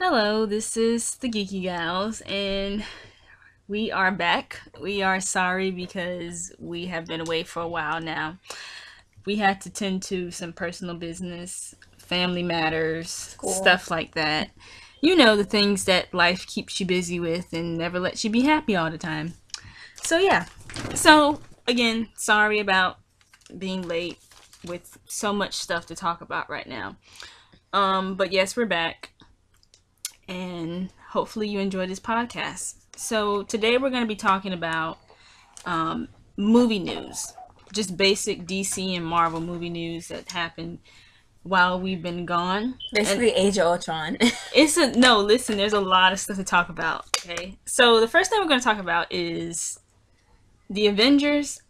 Hello, this is the Geeky Gals, and we are back. We are sorry because we have been away for a while now. We had to tend to some personal business, family matters, Cool. stuff like that. You know, the things that life keeps you busy with and never lets you be happy all the time. So, yeah. So, again, sorry about being late with so much stuff to talk about right now. But yes, we're back and hopefully you enjoy this podcast. So today we're going to be talking about movie news, just basic DC and Marvel movie news that happened while we've been gone. And Basically, Age of Ultron. it's a no. Listen, there's a lot of stuff to talk about. Okay, so the first thing we're going to talk about is the Avengers: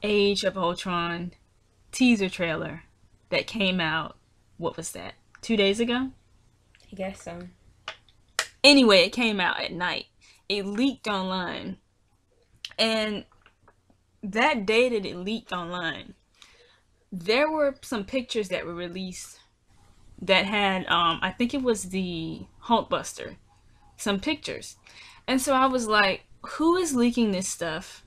Age of Ultron teaser trailer that came out. What was that? 2 days ago. I guess so. Anyway, it came out at night. It leaked online. And that day that it leaked online, there were some pictures that were released that had, I think it was the Hulkbuster, some pictures. And so I was like, who is leaking this stuff?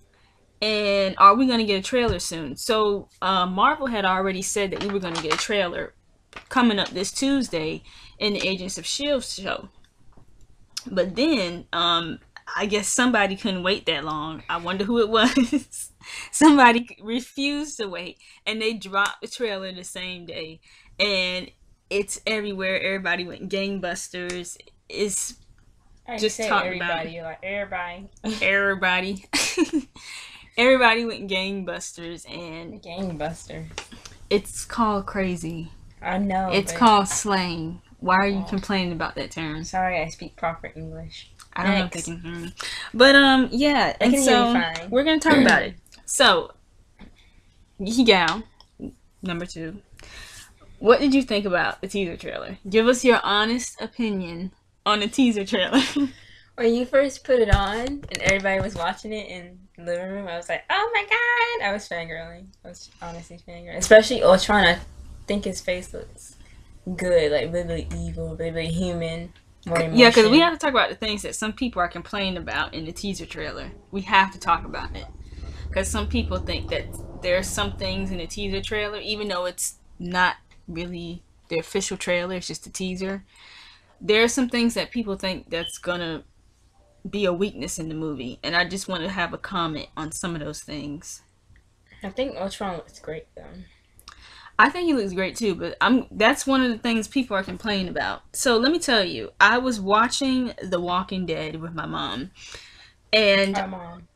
And are we going to get a trailer soon? So Marvel had already said that we were going to get a trailer coming up this Tuesday in the Agents of S.H.I.E.L.D. show. But then, I guess somebody couldn't wait that long. I wonder who it was. Somebody refused to wait, and they dropped the trailer the same day, and it's everywhere. Everybody went gangbusters. It's just talking about everybody. You're like, everybody. everybody. Everybody went gangbusters, and Gangbuster. it's called crazy. I know. It's but called slang. Why are you Oh. complaining about that term? Sorry, I speak proper English. I don't know if they Next. can hear me. But yeah, I and can hear so you fine. we're gonna talk about it. So, Gal, number 2. What did you think about the teaser trailer? Give us your honest opinion on the teaser trailer. When you first put it on and everybody was watching it in the living room, I was like, oh my god! I was fangirling. I was honestly fangirling. Especially Ultron, I think his face looks good, like really evil, really human, more emotion. Yeah, because we have to talk about the things that some people are complaining about in the teaser trailer. We have to talk about it. Because some people think that there are some things in the teaser trailer, even though it's not really the official trailer, it's just a teaser. There are some things that people think that's gonna be a weakness in the movie, and I just want to have a comment on some of those things. I think Ultron looks great though. I think he looks great too, but that's one of the things people are complaining about. So let me tell you, I was watching The Walking Dead with my mom, and Come on.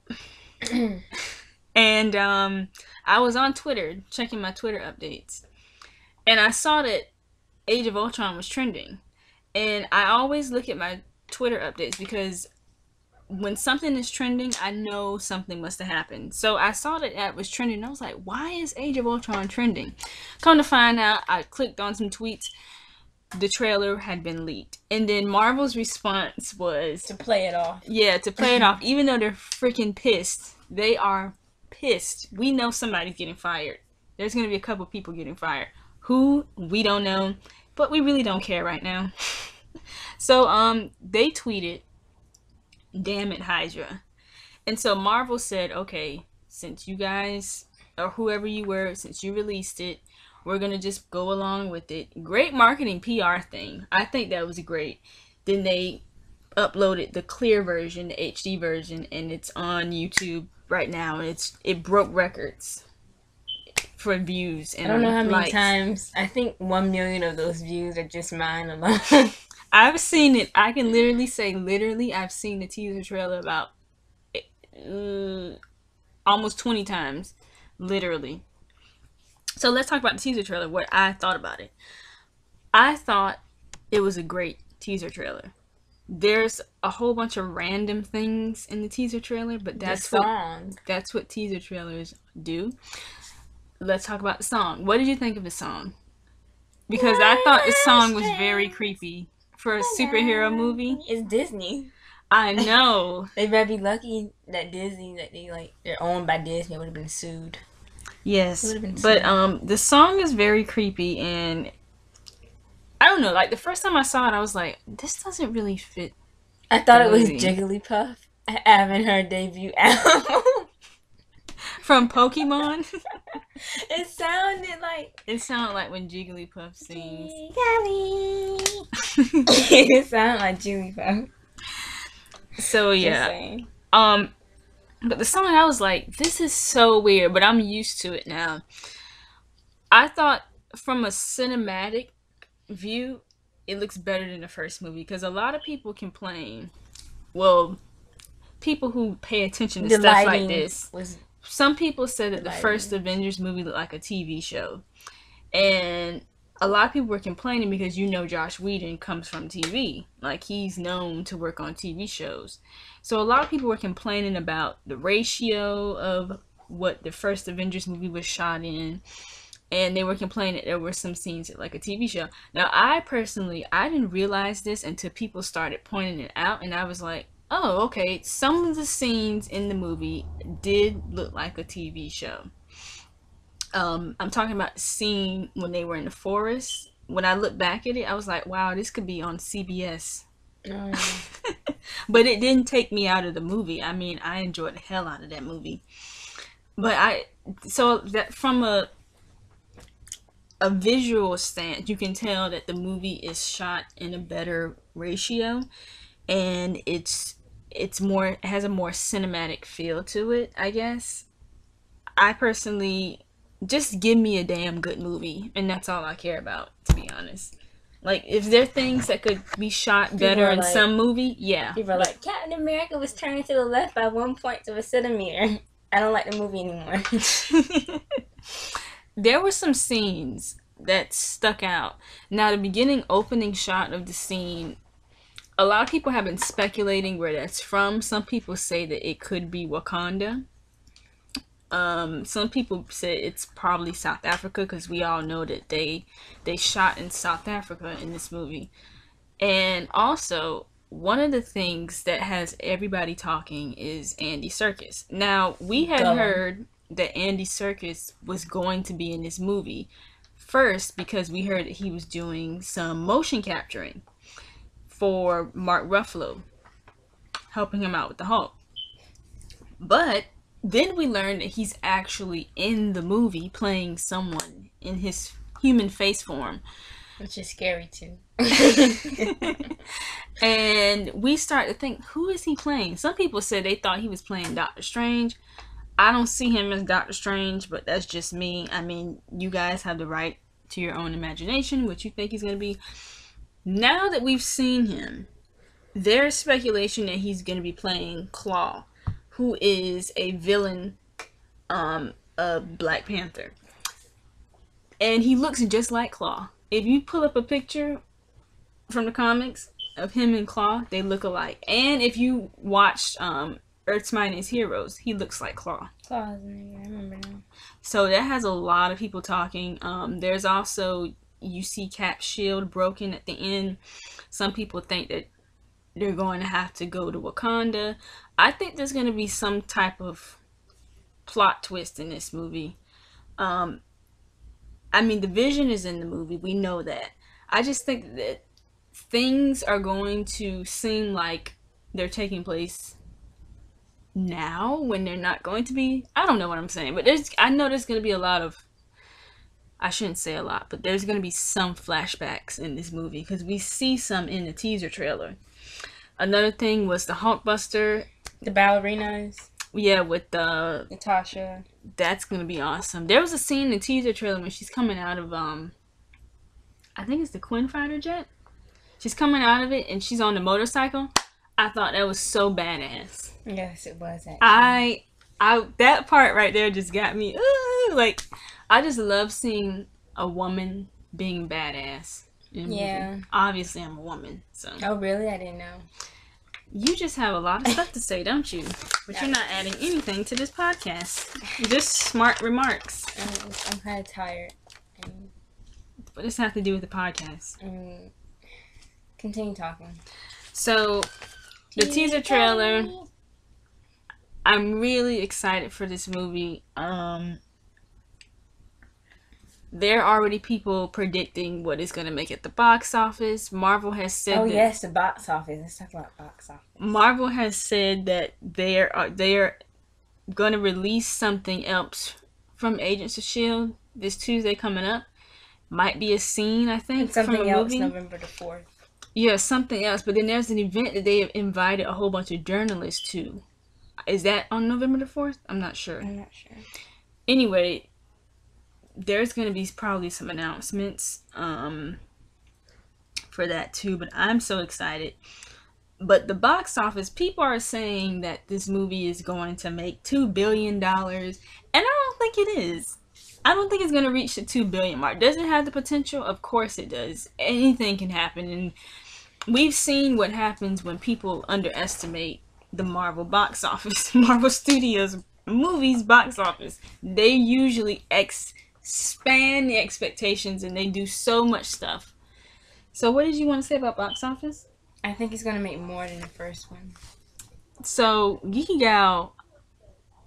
and I was on Twitter checking my Twitter updates, and I saw that Age of Ultron was trending. And I always look at my Twitter updates because when something is trending, I know something must have happened. So I saw that that was trending, and I was like, why is Age of Ultron trending? Come to find out, I clicked on some tweets. The trailer had been leaked. And then Marvel's response was, To play it off. yeah, to play it off, even though they're freaking pissed. They are pissed. We know somebody's getting fired. There's going to be a couple people getting fired. Who? We don't know. But we really don't care right now. So, they tweeted, damn it, Hydra. And so Marvel said, okay, since you guys, or whoever you were, since you released it, we're going to just go along with it. Great marketing PR thing. I think that was great. Then they uploaded the clear version, the HD version, and it's on YouTube right now. And it broke records for views and I don't know how many likes. times. I think 1 million of those views are just mine alone. I've seen it. I can literally say, I've seen the teaser trailer about almost 20 times. Literally. So let's talk about the teaser trailer, what I thought about it. I thought it was a great teaser trailer. There's a whole bunch of random things in the teaser trailer, but The that's song. what teaser trailers do. Let's talk about the song. What did you think of the song? Because I thought the song was very creepy for a superhero movie. It's Disney. I know. They better be lucky that Disney, that they're owned by Disney, would have been sued. Yes. It would've been But the song is very creepy, and I don't know. Like the first time I saw it, I was like, this doesn't really fit I the thought it was movie. Jigglypuff having her debut album. From Pokemon. It sounded like It sounded like when Jigglypuff sings. it sounded like Jigglypuff. So Just yeah. saying. But the song, I was like, this is so weird, but I'm used to it now. I thought from a cinematic view, it looks better than the first movie because a lot of people complain. Well, people who pay attention to The stuff like lighting this. was Some people said that the first lighting. Avengers movie looked like a TV show. And a lot of people were complaining because Josh Whedon comes from TV. Like, he's known to work on TV shows. So a lot of people were complaining about the ratio of what the first Avengers movie was shot in. And they were complaining that there were some scenes like a TV show. Now, I didn't realize this until people started pointing it out. And I was like, oh, okay, some of the scenes in the movie did look like a TV show. I'm talking about the scene when they were in the forest. When I look back at it, I was like, wow, this could be on CBS. Oh. But it didn't take me out of the movie. I mean, I enjoyed the hell out of that movie. But so that from a visual stance, you can tell that the movie is shot in a better ratio, and it has a more cinematic feel to it, I guess. I personally, just give me a damn good movie, and that's all I care about, to be honest. Like, if there are things that could be shot better in some movie, yeah. People are like, Captain America was turning to the left by 1 point of a centimeter. I don't like the movie anymore. There were some scenes that stuck out. Now, the beginning opening shot of the scene, a lot of people have been speculating where that's from. Some people say that it could be Wakanda. Some people say it's probably South Africa because we all know that they shot in South Africa in this movie. And also, one of the things that has everybody talking is Andy Serkis. Now, we had heard that Andy Serkis was going to be in this movie first because we heard that he was doing some motion capturing for Mark Ruffalo, helping him out with the Hulk. But then we learned that he's actually in the movie playing someone in his human face form. Which is scary too. And we start to think, who is he playing? Some people said they thought he was playing Doctor Strange. I don't see him as Doctor Strange, but that's just me. I mean, you guys have the right to your own imagination, what you think he's going to be. Now that we've seen him, there's speculation that he's going to be playing Claw, who is a villain of Black Panther. And he looks just like Claw. If you pull up a picture from the comics of him and Claw, they look alike. And if you watched Earth's Mightiest Heroes, he looks like Claw. Claw's in there, I remember now. So that has a lot of people talking. There's also, you see Cap's shield broken at the end. Some people think that they're going to have to go to Wakanda. I think there's going to be some type of plot twist in this movie. I mean, the Vision is in the movie. We know that. I just think that things are going to seem like they're taking place now when they're not going to be. I don't know what I'm saying, but I know there's going to be a lot of, I shouldn't say a lot, but there's going to be some flashbacks in this movie because we see some in the teaser trailer. Another thing was the Hulkbuster. The ballerinas. Yeah, with Natasha. That's going to be awesome. There was a scene in the teaser trailer when she's coming out of, I think it's the Quinn fighter jet. She's coming out of it and she's on the motorcycle. I thought that was so badass. Yes, it was actually. I that part right there just got me. Like, I just love seeing a woman being badass. Yeah. Obviously, I'm a woman, so. Oh, really? I didn't know. You just have a lot of stuff to say, don't you? But you're not adding anything to this podcast. Just smart remarks. I'm kind of tired. What does that have to do with the podcast? Continue talking. So, the teaser trailer, I'm really excited for this movie. there are already people predicting what it's going to make at the box office. Marvel has said Oh yes, the box office. Let's talk about box office. Marvel has said that they're going to release something else from Agents of Shield this Tuesday coming up. Might be a scene, I think, And something from a else movie. November the 4th. Yeah, something else. But then there's an event that they have invited a whole bunch of journalists to. Is that on November the 4th? I'm not sure. I'm not sure. Anyway, there's going to be probably some announcements for that too. But I'm so excited. But the box office, people are saying that this movie is going to make $2 billion. And I don't think it is. I don't think it's going to reach the 2 billion mark. Does it have the potential? Of course it does. Anything can happen. And we've seen what happens when people underestimate the Marvel box office. Marvel Studios movies box office. They usually expand the expectations and they do so much stuff. So what did you want to say about box office? I think it's going to make more than the first one. So Geeky Gal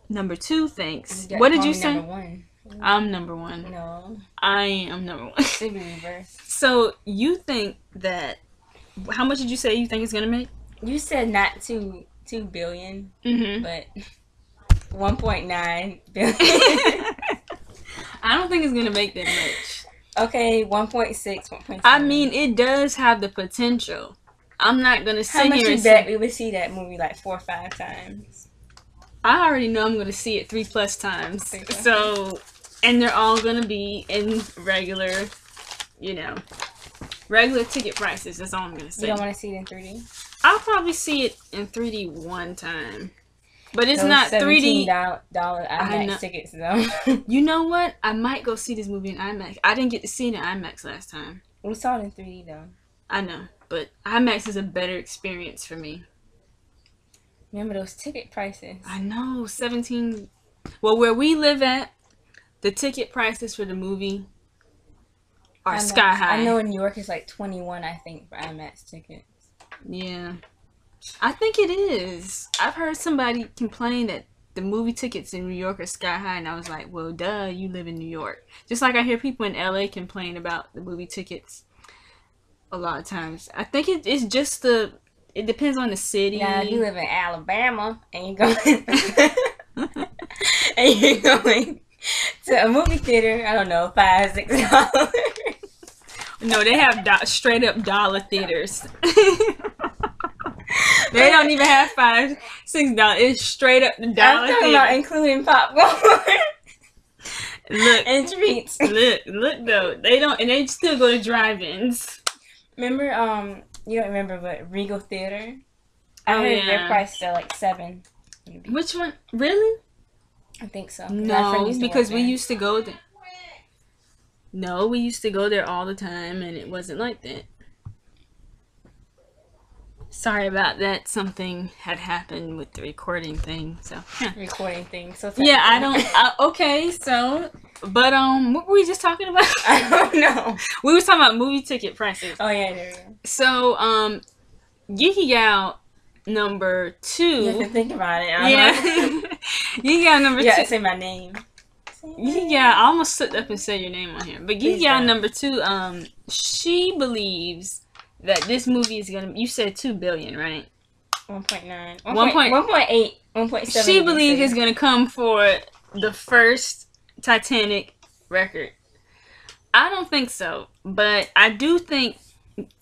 number 2 thinks. What did you say? Number 1. I'm number 1. No. I am number 1. It'd be reverse. So you think that, how much did you say you think it's gonna make? You said not 2 billion, but 1.9 billion. I don't think it's gonna make that much. Okay, 1.6, 1.7. I mean, it does have the potential. I'm not gonna sit How much here you and bet say, we would see that movie like 4 or 5 times? I already know I'm gonna see it 3+ times. So, and they're all gonna be in regular, regular ticket prices. That's all I'm gonna say. You don't want to see it in 3D? I'll probably see it in 3D one time, but it's Those not 3D. $17 IMAX tickets though. You know what? I might go see this movie in IMAX. I didn't get to see it in IMAX last time. We saw it in 3D though. I know, but IMAX is a better experience for me. Remember those ticket prices? I know, 17. Well, where we live at, the ticket prices for the movie are sky high. I know in New York it's like 21, I think, for IMAX tickets. Yeah, I think it is. I've heard somebody complain that the movie tickets in New York are sky high, and I was like, well, duh, you live in New York. Just like I hear people in LA complain about the movie tickets a lot of times. I think it's just it depends on the city. Now, if you live in Alabama and you're going to a movie theater, I don't know, $5, $6. No, they have straight up dollar theaters. They don't even have $5, $6. It's straight up the dollar I'm talking theater. about including popcorn. Look and treats. Look though, they don't, and they still go to drive-ins. Remember, you don't remember, but Regal Theater? I heard their prices are like $7. Which one? Really? I think so. No, because we used to go there. No, we used to go there all the time, and it wasn't like that. Sorry about that. Something had happened with the recording thing. So recording thing. So yeah, I don't. Okay, so but what were we just talking about? I don't know. We was talking about movie ticket prices. Oh yeah, there we go. So Geeky Gal number 2. You have to think about it. Geeky Gal number 2. Yeah, say my name. Geeky Gal, I almost slipped up and said your name on here. But Geeky Gal number 2, she believes that this movie is gonna. You said 2 billion, right? 1.9. 1.8. 1.7. She believes it's gonna come for the first Titanic record. I don't think so, but I do think.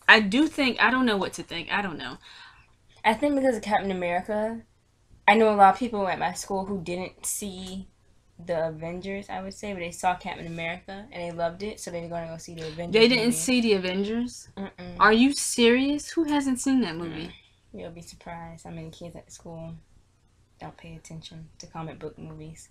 I don't know what to think. I don't know. I think because of Captain America, I know a lot of people at my school who didn't see the Avengers, I would say, but they saw Captain America and they loved it, so they're going to go see the Avengers. They didn't see the Avengers? Are you serious? Who hasn't seen that movie? You'll be surprised how many kids at school don't pay attention to comic book movies.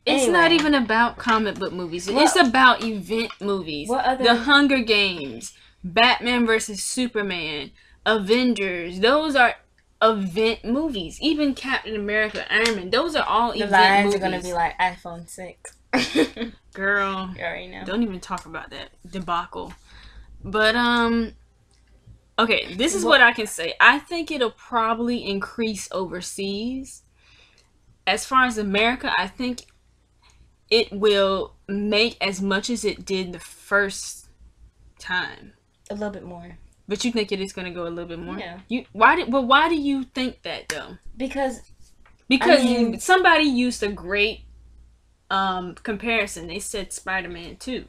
It's not even about comic book movies. It's about event movies. What other? The Hunger Games, Batman vs. Superman, Avengers. Those are event movies. Even Captain America, Iron Man. Those are all event movies. The lines are going to be like iPhone 6. Girl, you already know. Don't even talk about that debacle. But, okay, this is what I can say. I think it'll probably increase overseas. As far as America, I think it will make as much as it did the first time. A little bit more. But you think it is going to go a little bit more? Yeah. Why do you think that though? Because somebody used a great comparison. They said Spider-Man 2,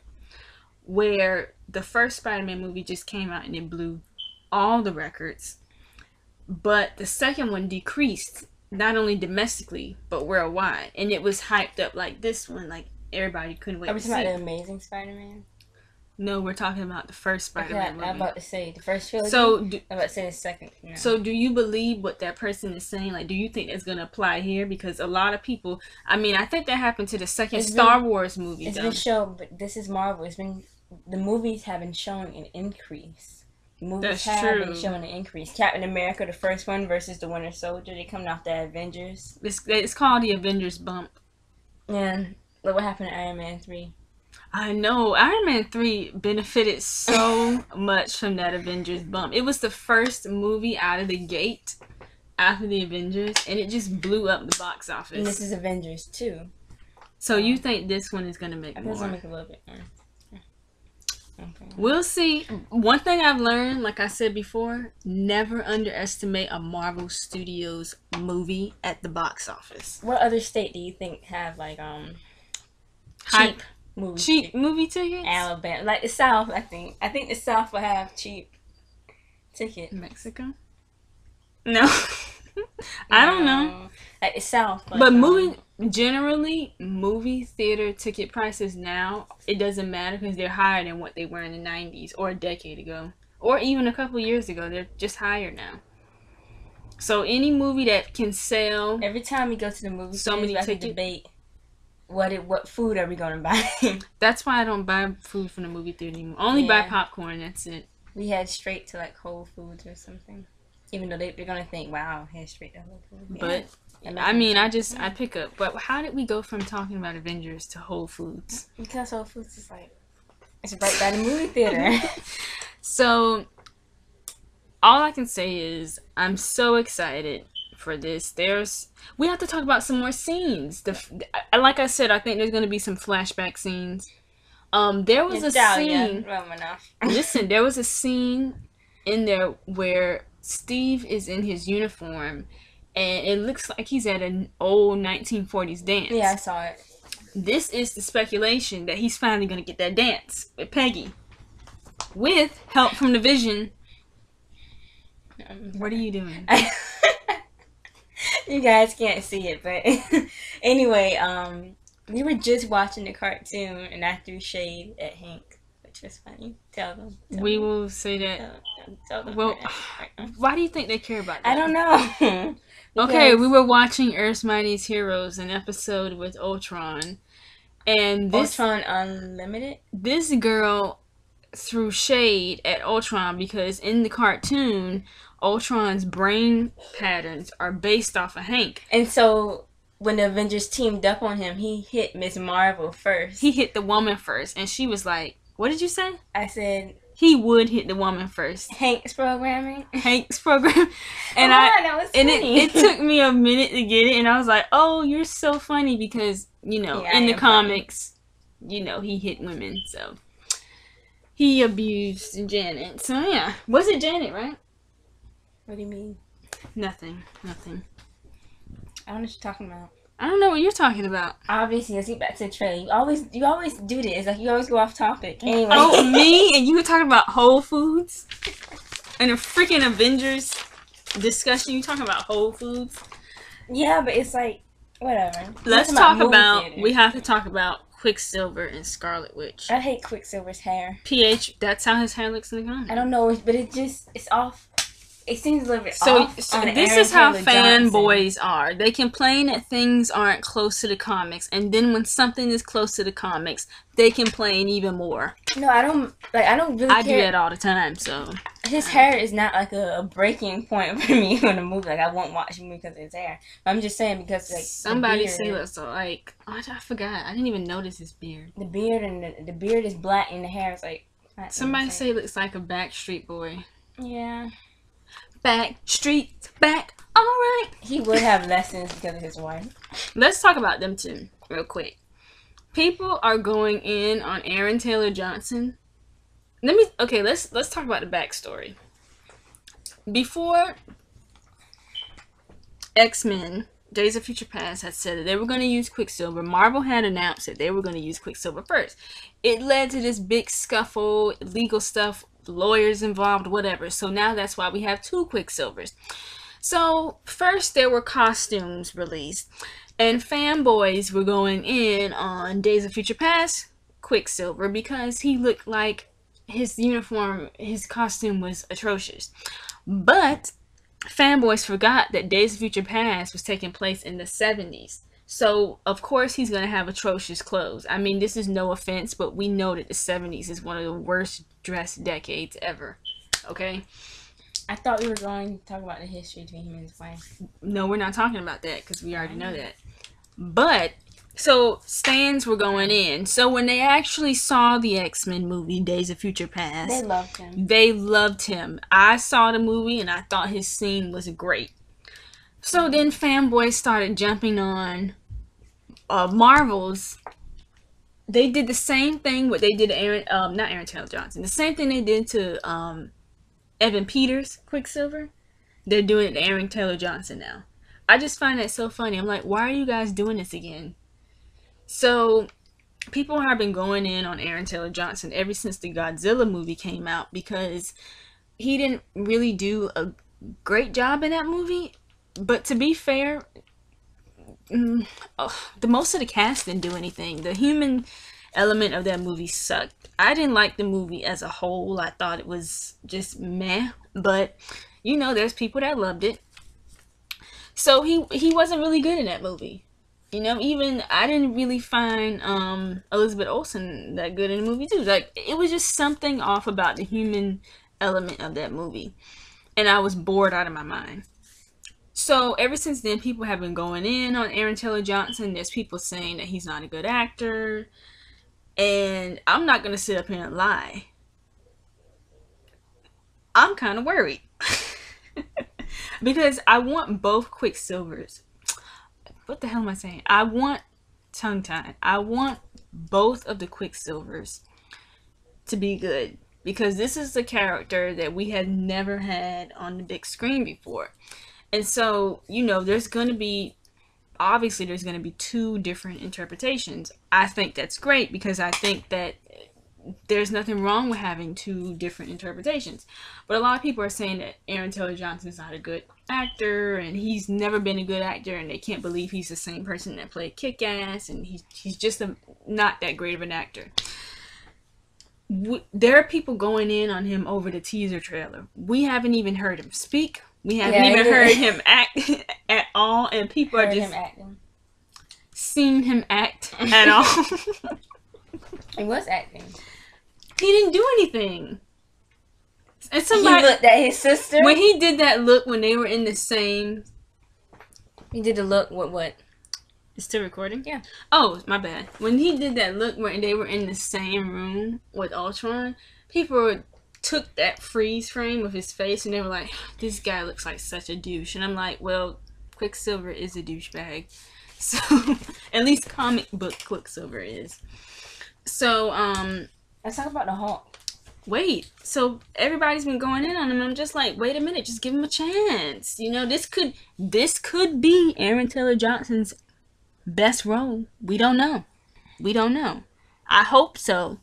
where the first Spider-Man movie just came out and it blew all the records, but the second one decreased not only domestically but worldwide, and it was hyped up like this one, like everybody couldn't wait are we to talking see about it. The Amazing Spider-Man? No, we're talking about the first Spider-Man movie. I'm about to say the first trilogy. I'm about to say the second. No. So do you believe what that person is saying? Like, do you think that's going to apply here? Because a lot of people, I mean, I think that happened to the second Star Wars movie. It's been shown, but this is Marvel. The movies have been showing an increase. The movies have been showing an increase. Captain America, the first one, versus the Winter Soldier. They coming off the Avengers. It's called the Avengers bump. And look what happened to Iron Man 3. I know. Iron Man 3 benefited so much from that Avengers bump. It was the first movie out of the gate after the Avengers, and it just blew up the box office. And this is Avengers 2. So you think this one is going to make more? I think it's going to make a little bit more. Okay. We'll see. One thing I've learned, like I said before, never underestimate a Marvel Studios movie at the box office. What other state do you think have like cheap movie tickets? Alabama, like the South. I think the South will have cheap tickets. Mexico? No. I don't know. Like the South. But generally, movie theater ticket prices now, it doesn't matter because they're higher than what they were in the 90s or a decade ago. Or even a couple years ago. They're just higher now. So any movie that can sell... Every time we go to the movie so many tickets, debate what food are we going to buy? That's why I don't buy food from the movie theater anymore. Only buy popcorn, that's it. We head straight to like Whole Foods or something. Even though they're going to think, wow, head straight to Whole Foods. But... I mean, I pick up. But how did we go from talking about Avengers to Whole Foods? Because Whole Foods is like, it's right by the movie theater. So, all I can say is, I'm so excited for this. We have to talk about some more scenes. Like I said, I think there's going to be some flashback scenes. There was a scene. Listen, there was a scene in there where Steve is in his uniform. And it looks like he's at an old 1940s dance. Yeah, I saw it. This is the speculation that he's finally going to get that dance with Peggy. With help from the Vision. What are you doing? You guys can't see it, but anyway, we were just watching the cartoon and I threw shade at Hank, which was funny. Tell them. We will say that. Tell them well, why do you think they care about that? I don't know. Okay, we were watching Earth's Mightiest Heroes, an episode with Ultron. And Ultron Unlimited? This girl threw shade at Ultron because in the cartoon, Ultron's brain patterns are based off of Hank. And so when the Avengers teamed up on him, he hit Ms. Marvel first. He hit the woman first, and she was like, what did you say? I said... He would hit the woman first. Hank's programming. And that was funny. it took me a minute to get it, and I was like, "Oh, you're so funny," because in the comics, he hit women, so he abused Janet. So yeah, was it Janet, right? What do you mean? Nothing. I don't know what you're talking about. I don't know what you're talking about. Obviously, let's get back to the trailer. You always do this. Like, you always go off topic. Anyway. Oh, me? And you were talking about Whole Foods? And a freaking Avengers discussion? You talking about Whole Foods? Yeah, but it's like, whatever. Let's talk about, we have to talk about Quicksilver and Scarlet Witch. I hate Quicksilver's hair. That's how his hair looks in the comic. I don't know, but it's off. It seems a little bit off. So this is how fanboys are. They complain that things aren't close to the comics, and then when something is close to the comics, they complain even more. No, I don't really care. I do that all the time, so. His hair is not like a breaking point for me in a movie. Like, I won't watch a movie because of his hair. But I'm just saying because, like, somebody say that, so, like, I forgot. I didn't even notice his beard. The beard and the beard is black and the hair is, like. Somebody say it looks like a Backstreet Boy. Yeah. Backstreet back, alright. He would have lessons because of his wife. Let's talk about them too, real quick. People are going in on Aaron Taylor Johnson. Let's talk about the backstory. Before X-Men Days of Future Past had said that they were going to use Quicksilver, Marvel had announced that they were going to use Quicksilver first. It led to this big scuffle, legal stuff, lawyers involved, whatever. So now that's why we have two Quicksilvers. So first there were costumes released, and fanboys were going in on Days of Future Past Quicksilver because he looked like his uniform, his costume was atrocious. But fanboys forgot that Days of Future Past was taking place in the 70s. So, of course, he's going to have atrocious clothes. I mean, this is no offense, but we know that the 70s is one of the worst dressed decades ever. Okay? I thought we were going to talk about the history between him and his wife. No, we're not talking about that because we already know that. But, so, stans were going in. So, when they actually saw the X-Men movie, Days of Future Past, they loved him. They loved him. I saw the movie and I thought his scene was great. So then fanboys started jumping on Marvel's. They did the same thing what they did to not Aaron Taylor Johnson. The same thing they did to Evan Peters, Quicksilver. They're doing it to Aaron Taylor Johnson now. I just find that so funny. I'm like, why are you guys doing this again? So people have been going in on Aaron Taylor Johnson ever since the Godzilla movie came out because he didn't really do a great job in that movie. But to be fair, the most of the cast didn't do anything. The human element of that movie sucked. I didn't like the movie as a whole. I thought it was just meh. But, you know, there's people that loved it. So he wasn't really good in that movie. You know, even I didn't really find Elizabeth Olsen that good in the movie too. Like, it was just something off about the human element of that movie. And I was bored out of my mind. So ever since then, people have been going in on Aaron Taylor Johnson. There's people saying that he's not a good actor. And I'm not going to sit up here and lie. I'm kind of worried. Because I want both Quicksilvers. What the hell am I saying? I want tongue-tied. I want both of the Quicksilvers to be good. Because this is a character that we had never had on the big screen before. And so, you know, there's going to be two different interpretations. I think that's great because I think that there's nothing wrong with having two different interpretations. But a lot of people are saying that Aaron Taylor Johnson is not a good actor and he's never been a good actor and they can't believe he's the same person that played Kick-Ass and he's just not that great of an actor. There are people going in on him over the teaser trailer. We haven't even heard him speak. We haven't even heard him act at all, and people are just seeing him act at all. He was acting. He didn't do anything. And somebody he looked at his sister when he did that look when they were in the same. He did the look. What? It's still recording? Yeah. Oh, my bad. When he did that look when they were in the same room with Ultron, people took that freeze frame of his face and they were like, this guy looks like such a douche. And I'm like, well, Quicksilver is a douchebag. So, at least comic book Quicksilver is. So, let's talk about the Hulk. Wait, so everybody's been going in on him. I'm just like, wait a minute, just give him a chance. You know, this could be Aaron Taylor Johnson's best role. We don't know. I hope so.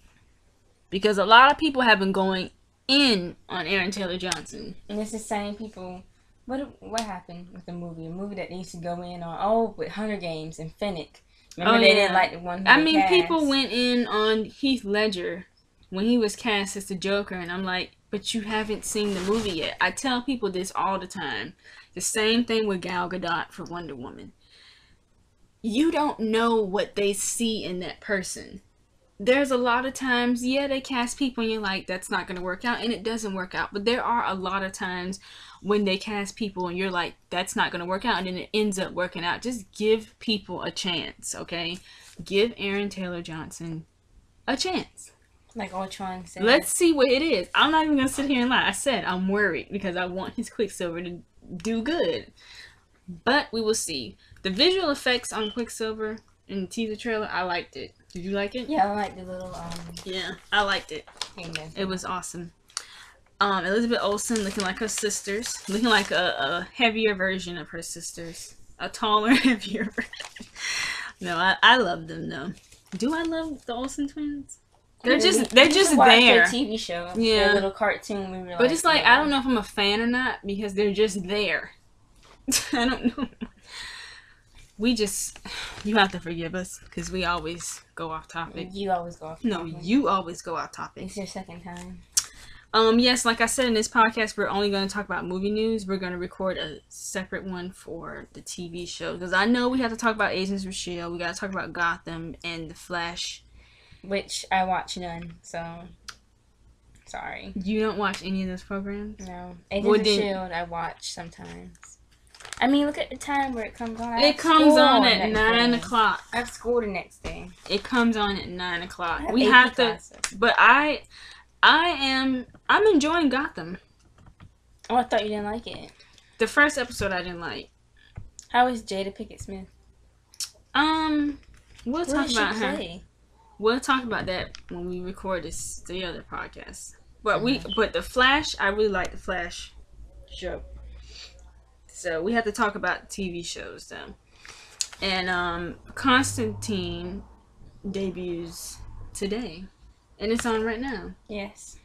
Because a lot of people have been going in on Aaron Taylor Johnson. And it's the same people. What happened with the movie? A movie that they used to go in on, with Hunger Games and Finnick. Remember they didn't like the one cast? People went in on Heath Ledger when he was cast as the Joker, and I'm like, but you haven't seen the movie yet. I tell people this all the time. The same thing with Gal Gadot for Wonder Woman. You don't know what they see in that person. There's a lot of times, they cast people and you're like, that's not going to work out, and it doesn't work out. But there are a lot of times when they cast people and you're like, that's not going to work out, and then it ends up working out. Just give people a chance, okay? Give Aaron Taylor Johnson a chance. Like Ultron said. Let's see what it is. I'm not even going to sit here and lie. I said I'm worried because I want his Quicksilver to do good. But we will see. The visual effects on Quicksilver in the teaser trailer, I liked it. Did you like it? Yeah, I like the little Yeah, I liked it. It was awesome. Elizabeth Olsen looking like her sisters, looking like a heavier version of her sisters, a taller, heavier version. No, I love them though. Do I love the Olsen twins? They're just there. Their TV show, yeah, their little cartoon. We were but it's like I don't know if I'm a fan or not because they're just there. I don't know. You have to forgive us because we always go off topic. You always go off topic. No, you always go off topic. It's your second time. Yes, like I said in this podcast, we're only going to talk about movie news. We're going to record a separate one for the TV show because I know we have to talk about Agents of S.H.I.E.L.D. We got to talk about Gotham and The Flash, which I watch none. So sorry. You don't watch any of those programs? No, Agents of S.H.I.E.L.D. I watch sometimes. I mean, look at the time where it comes on. It comes on at 9 o'clock. I have school the next day. It comes on at 9 o'clock. We have to, but I'm enjoying Gotham. Oh, I thought you didn't like it. The first episode I didn't like. How is Jada Pinkett Smith? We'll talk about her. We'll talk about that when we record the other podcast. But but the Flash, I really like the Flash show. So we have to talk about TV shows though. And Constantine debuts today. And it's on right now. Yes.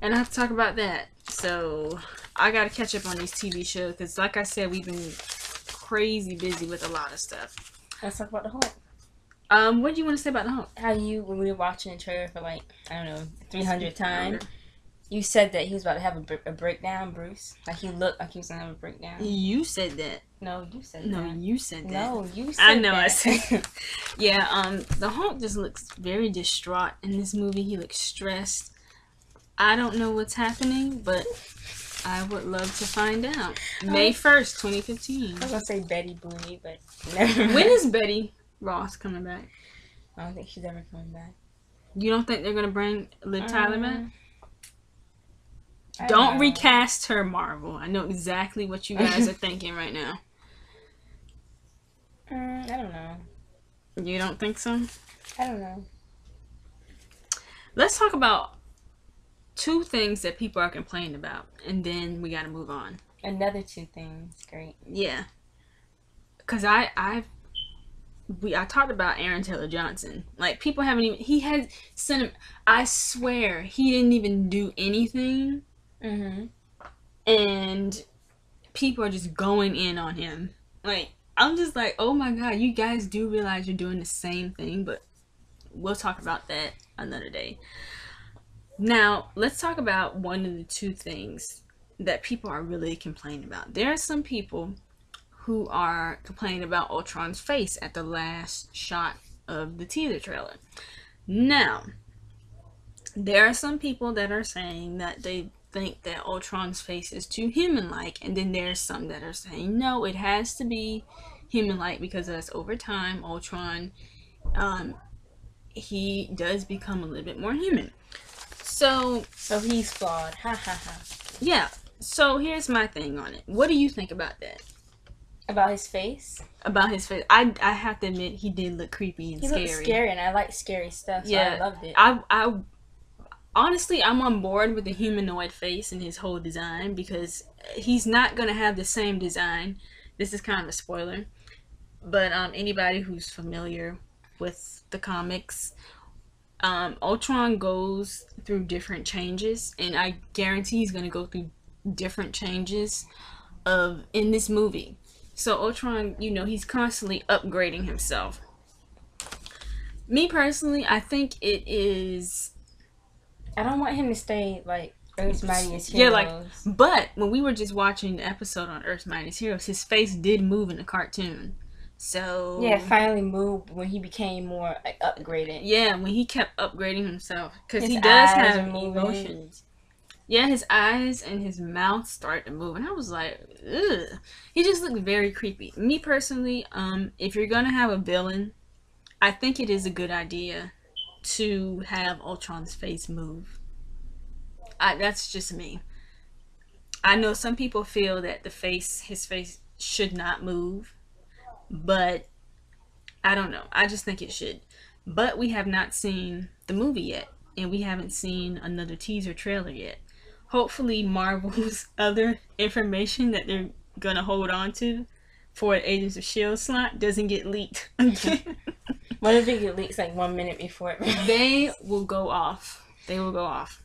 And I have to talk about that. So I got to catch up on these TV shows because like I said, we've been crazy busy with a lot of stuff. Let's talk about the Hulk. What do you want to say about the Hulk? How when we were watching the trailer for like, I don't know, 300 times, you said that he was about to have a breakdown, Bruce. Like he looked like he was going to have a breakdown. You said that. No, you said no, that. No, you said that. No, you said that. I know I said Yeah, the Hulk just looks very distraught in this movie. He looks stressed. I don't know what's happening, but I would love to find out. May 1st, 2015. I was going to say Betty Booney, but never mind. When is Betty Ross coming back? I don't think she's ever coming back. You don't think they're going to bring Liv Tyler back? Don't recast her, Marvel. I know exactly what you guys are thinking right now. I don't know. You don't think so? I don't know. Let's talk about 2 things that people are complaining about, and then we got to move on. Another 2 things. Great. Yeah. Because I talked about Aaron Taylor Johnson. Like, people haven't even... He had sent him... I swear, he didn't even do anything. Mm-hmm. And people are just going in on him. Like, I'm just like, oh my god, you guys do realize you're doing the same thing, but we'll talk about that another day. Now, let's talk about one of the 2 things that people are really complaining about. There are some people who are complaining about Ultron's face at the last shot of the teaser trailer. Now, there are some people that are saying that they think that Ultron's face is too human-like, and then there's some that are saying no, it has to be human-like because as over time Ultron he does become a little bit more human. So he's flawed. Ha ha ha. Yeah. So here's my thing on it. What do you think about that? About his face? About his face. I have to admit he did look creepy and scary. He looked scary, and I like scary stuff, so yeah, I loved it. I honestly, I'm on board with the humanoid face and his whole design because he's not going to have the same design. This is kind of a spoiler. But anybody who's familiar with the comics, Ultron goes through different changes. And I guarantee he's going to go through different changes in this movie. So Ultron, you know, he's constantly upgrading himself. Me personally, I think it is... I don't want him to stay like Earth's Mightiest Heroes. Yeah, like, but when we were just watching the episode on Earth's Mightiest Heroes, his face did move in the cartoon. So yeah, it finally moved when he became more like, upgraded. Yeah, when he kept upgrading himself because he does have emotions. Yeah, his eyes and his mouth started to move, and I was like, ugh. He just looked very creepy. Me personally, if you're gonna have a villain, I think it is a good idea to have Ultron's face move. That's just me. I know some people feel that his face should not move, but I don't know. I just think it should. But we have not seen the movie yet, and we haven't seen another teaser trailer yet. Hopefully, Marvel's other information that they're gonna hold on to for an Agents of S.H.I.E.L.D. slot doesn't get leaked again. What if it get leaks like 1 minute before it? They will go off. They will go off.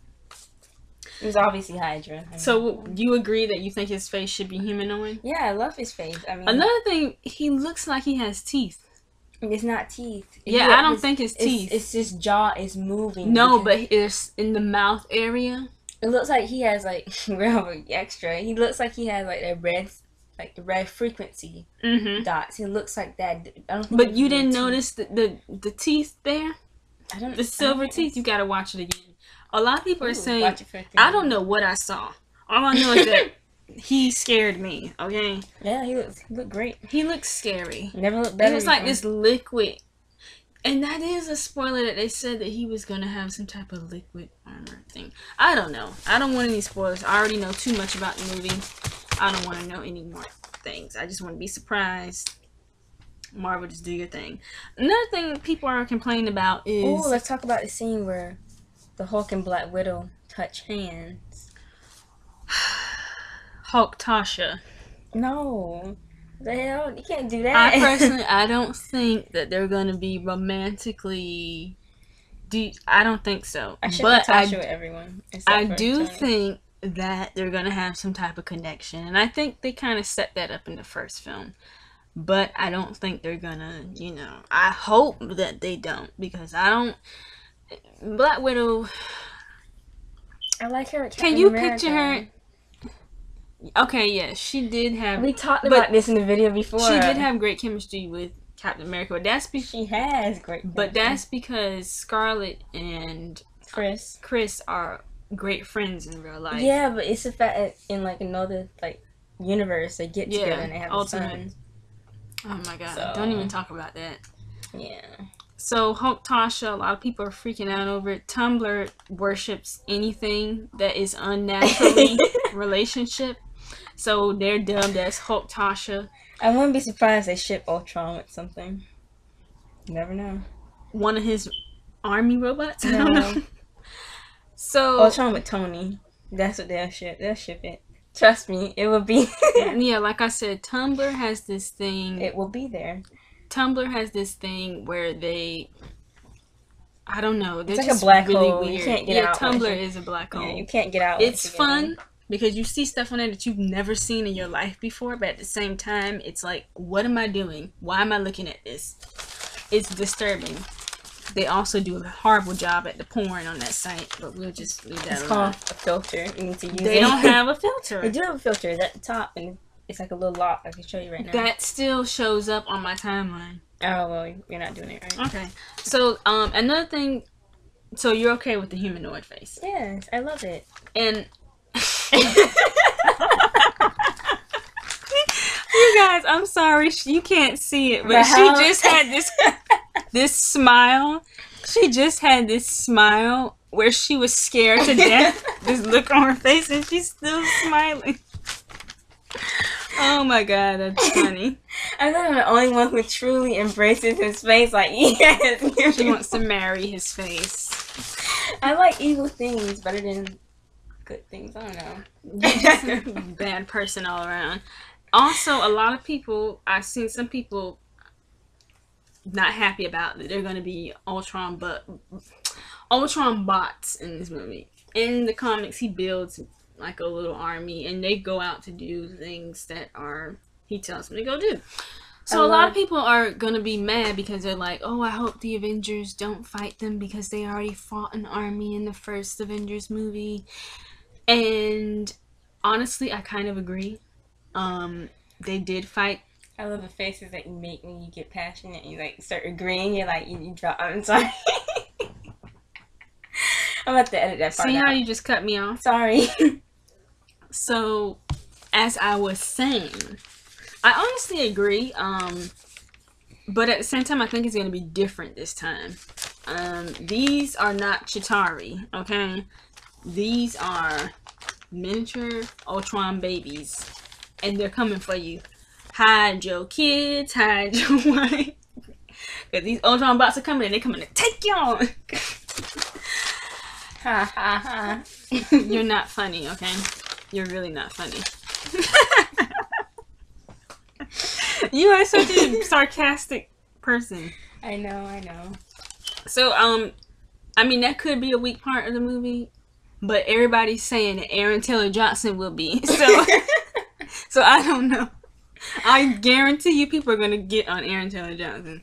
It was obviously Hydra. So, you agree that you think his face should be humanoid? Yeah, I love his face. I mean, another thing, he looks like he has teeth. It's not teeth. Yeah, I don't think it's teeth. It's his jaw is moving. No, but it's in the mouth area. It looks like he has like real extra. He looks like he has like the red frequency dots. He looks like that. I don't think but you didn't notice the teeth there? The silver teeth. You gotta watch it again. A lot of people are saying, I don't know what I saw. All I know is that he scared me, okay? Yeah, he looked great. He looks scary. Never looked better. It was like this liquid. And that is a spoiler that they said that he was going to have some type of liquid armor thing. I don't know. I don't want any spoilers. I already know too much about the movie. I don't want to know any more things. I just want to be surprised. Marvel, just do your thing. Another thing people are complaining about is... Oh, let's talk about the scene where the Hulk and Black Widow touch hands. Hulk Tasha. No. The hell? You can't do that. I don't think that they're going to be romantically... I don't think so. I should Tasha with everyone. I do think that they're going to have some type of connection. And I think they kind of set that up in the first film. But I don't think they're going to, I hope that they don't. Because I don't... Black Widow... I like her. Can you picture her... Okay, yeah, she did have... We talked about this in the video before. She did have great chemistry with Captain America, but that's because... She has great chemistry. But that's because Scarlett and Chris are great friends in real life. Yeah, but it's the fact that in, like, another, like, universe, they get together and they have a son. Oh, my God. So, don't even talk about that. Yeah. So, Hulk Tasha, a lot of people are freaking out over it. Tumblr worships anything that is unnaturally relationship. So they're dubbed as Hulk Tasha. I wouldn't be surprised if they ship Ultron with something. You never know. One of his army robots? I don't know. So Ultron with Tony. That's what they'll ship. They'll ship it. Trust me, it will be. Yeah, like I said, Tumblr has this thing. It will be there. Tumblr has this thing where they... I don't know. They're it's like just a black really hole. Weird. You can't get out. Tumblr is a black hole. Yeah, you can't get out. It's fun. Because you see stuff on there that you've never seen in your life before, but at the same time, it's like, what am I doing? Why am I looking at this? It's disturbing. They also do a horrible job at the porn on that site, but we'll just leave that alone. It's called a filter. You need to use it. They don't have a filter. They do have a filter. It's at the top, and it's like a little lock. I can show you right now. That still shows up on my timeline. Oh, well, you're not doing it right. Okay. So, another thing, so you're okay with the humanoid face? Yes, I love it. And... You guys, I'm sorry you can't see it, but she just had this smile. She just had this smile where she was scared to death. This look on her face, and she's still smiling. Oh my God, that's funny. I think I'm the only one who truly embraces his face. Like, yes, she wants to marry his face. I like evil things better than good things. I don't know. You're just a bad person all around. Also, a lot of people, I've seen some people not happy about that they're going to be Ultron bots in this movie. In the comics, he builds like a little army, and they go out to do things that he tells them to go do. So a lot of people are going to be mad because they're like, oh, I hope the Avengers don't fight them because they already fought an army in the first Avengers movie. And honestly, I kind of agree. They did fight. I love the faces that you make when you get passionate and you like start agreeing. You're like, you drop. I'm sorry. I'm about to edit that part. See how you just cut me off? Sorry. So, as I was saying, I honestly agree. But at the same time, I think it's going to be different this time. These are not Chitauri, okay? These are miniature Ultron babies. And they're coming for you. Hide your kids, hide your wife. Cause these Ultron bots are coming and they coming to take y'all. Ha ha ha. You're not funny, okay? You're really not funny. You are such a sarcastic person. I know. So, I mean, that could be a weak part of the movie, but everybody's saying that Aaron Taylor Johnson will be. So I don't know. I guarantee you people are going to get on Aaron Taylor Johnson.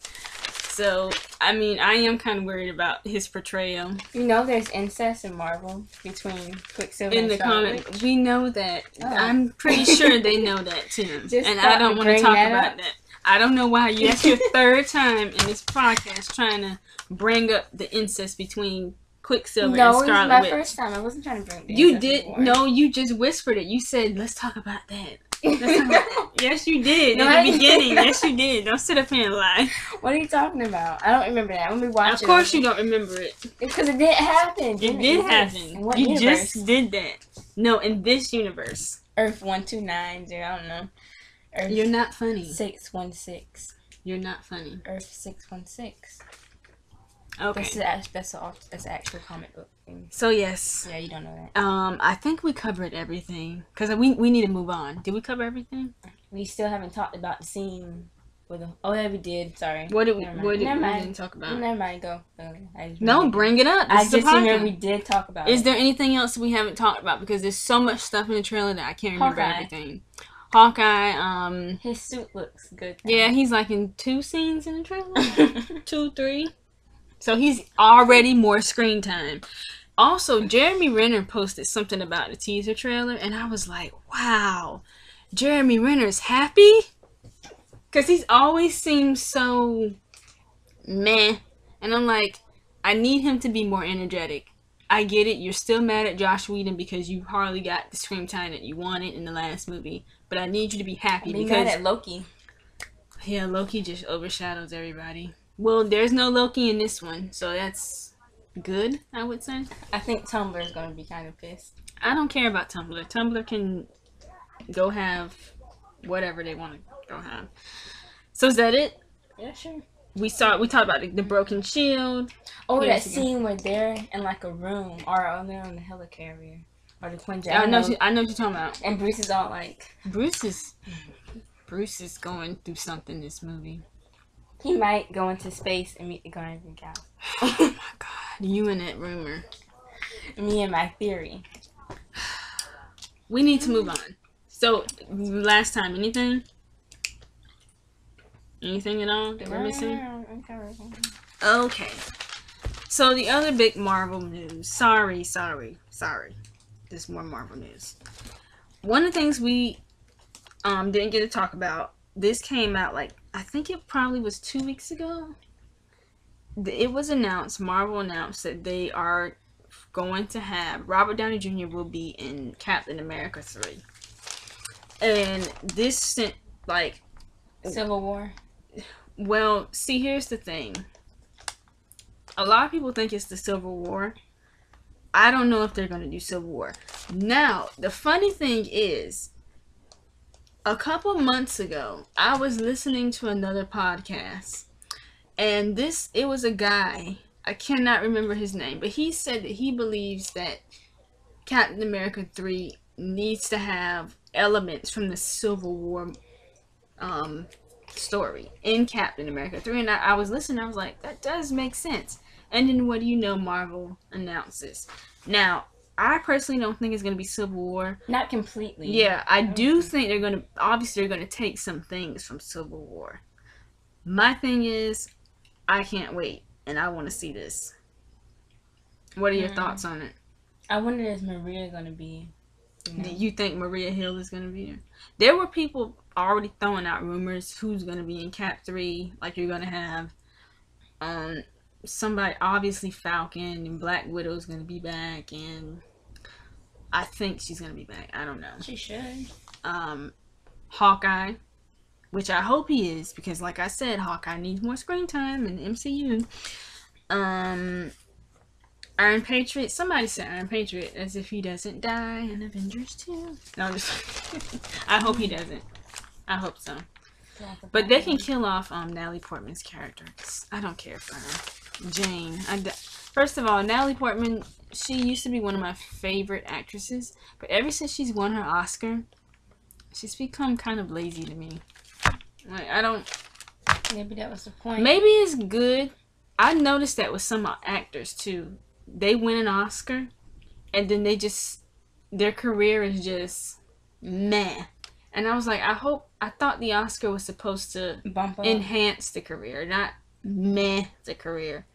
So, I mean, I am kind of worried about his portrayal. You know there's incest in Marvel between Quicksilver In and the Scarlet comic, Witch? we know that. Oh. I'm pretty sure they know that too. Just And I don't want to bring talk that about up. that. I don't know why that's your third time in this podcast trying to bring up the incest between Quicksilver and No, it was Scarlet my Witch. first time. I wasn't trying to bring it. You did no, you just whispered it. You said, "Let's talk about that." Let's talk about that. Yes, you did No, in I the didn't. beginning. Yes, you did. Don't sit up here and lie. What are you talking about? I don't remember that. When we watched Of it, course, you don't remember it. because it didn't happen. It Didn't did exist. happen. In what You universe? just did that. No, in this universe, Earth 1290. I don't know. Earth you're not funny. 616. You're not funny. Earth 616. Okay. That's an actual comic book thing. So yes. Yeah, you don't know that. I think we covered everything because we need to move on. Did we cover everything? We still haven't talked about the scene with the. Oh yeah, we did. Sorry. What did we? Never What did Never we mind. didn't talk about? Never mind. Go. I just No, remembered. bring it up. This I is a just remember podcast. we did talk about Is it. there anything else we haven't talked about? Because there's so much stuff in the trailer that I can't remember Hawkeye. everything. Hawkeye. His suit looks good. Yeah, he's like in 2 scenes in the trailer. 2, 3. So he's already more screen time. Also, Jeremy Renner posted something about the teaser trailer, and I was like, wow, Jeremy Renner's happy? Because he's always seemed so meh. And I'm like, I need him to be more energetic. I get it, you're still mad at Josh Whedon because you hardly got the screen time that you wanted in the last movie. But I need you to be happy Be because... mad at Loki. Yeah, Loki just overshadows everybody. Well, there's no Loki in this one, so that's good, I would say. I think Tumblr is going to be kind of pissed. I don't care about Tumblr. Tumblr can go have whatever they want to go have. So is that it? Yeah, sure. We talked about the broken shield. Oh, Yes, that again. scene where they're in like a room, or they're on the helicarrier, or the Quinjet. I know what you're talking about. And Bruce is all like, Bruce is going through something this movie. he might go into space and meet the Guardians of the Galaxy. Oh my god, you and that rumor. Me and my theory. We need to move on. So, last time, anything? Anything at all that we're missing? Okay. So, the other big Marvel news. Sorry. There's more Marvel news. One of the things we didn't get to talk about, this came out like, I think it probably was 2 weeks ago. It was announced, Marvel announced that they are going to have, Robert Downey Jr. will be in Captain America 3. And this sent, like... Civil War. Well, see, here's the thing. A lot of people think it's the Civil War. I don't know if they're going to do Civil War. Now, the funny thing is, a couple months ago, I was listening to another podcast. And it was a guy, I cannot remember his name, but he said that he believes that Captain America 3 needs to have elements from the Civil War story in Captain America 3. And I was listening, I was like, that does make sense. And then what do you know, Marvel announces. Now, I personally don't think it's going to be Civil War. Not completely. Yeah, I do think they're going to take some things from Civil War. My thing is, I can't wait, and I want to see this. What are your thoughts on it? I wonder if Maria going to be... Do you think Maria Hill is going to be there? There were people already throwing out rumors who's going to be in Cap 3. Like, you're going to have somebody, obviously Falcon, and Black Widow's going to be back, and I think she's going to be back. I don't know. She should. Hawkeye, which I hope he is, because like I said, Hawkeye needs more screen time in the MCU. Iron Patriot. Somebody said Iron Patriot as if he doesn't die in Avengers 2. No, I'm just I hope he doesn't. I hope so. But they can kill off Natalie Portman's character. 'Cause I don't care for her. Jane. First of all, Natalie Portman, she used to be one of my favorite actresses. But ever since she's won her Oscar, she's become kind of lazy to me. Like, I don't... Maybe that was the point. Maybe it's good. I noticed that with some actors, too. They win an Oscar, and then their career is just meh. And I was like, I thought the Oscar was supposed to Bump up. enhance the career, not meh the career.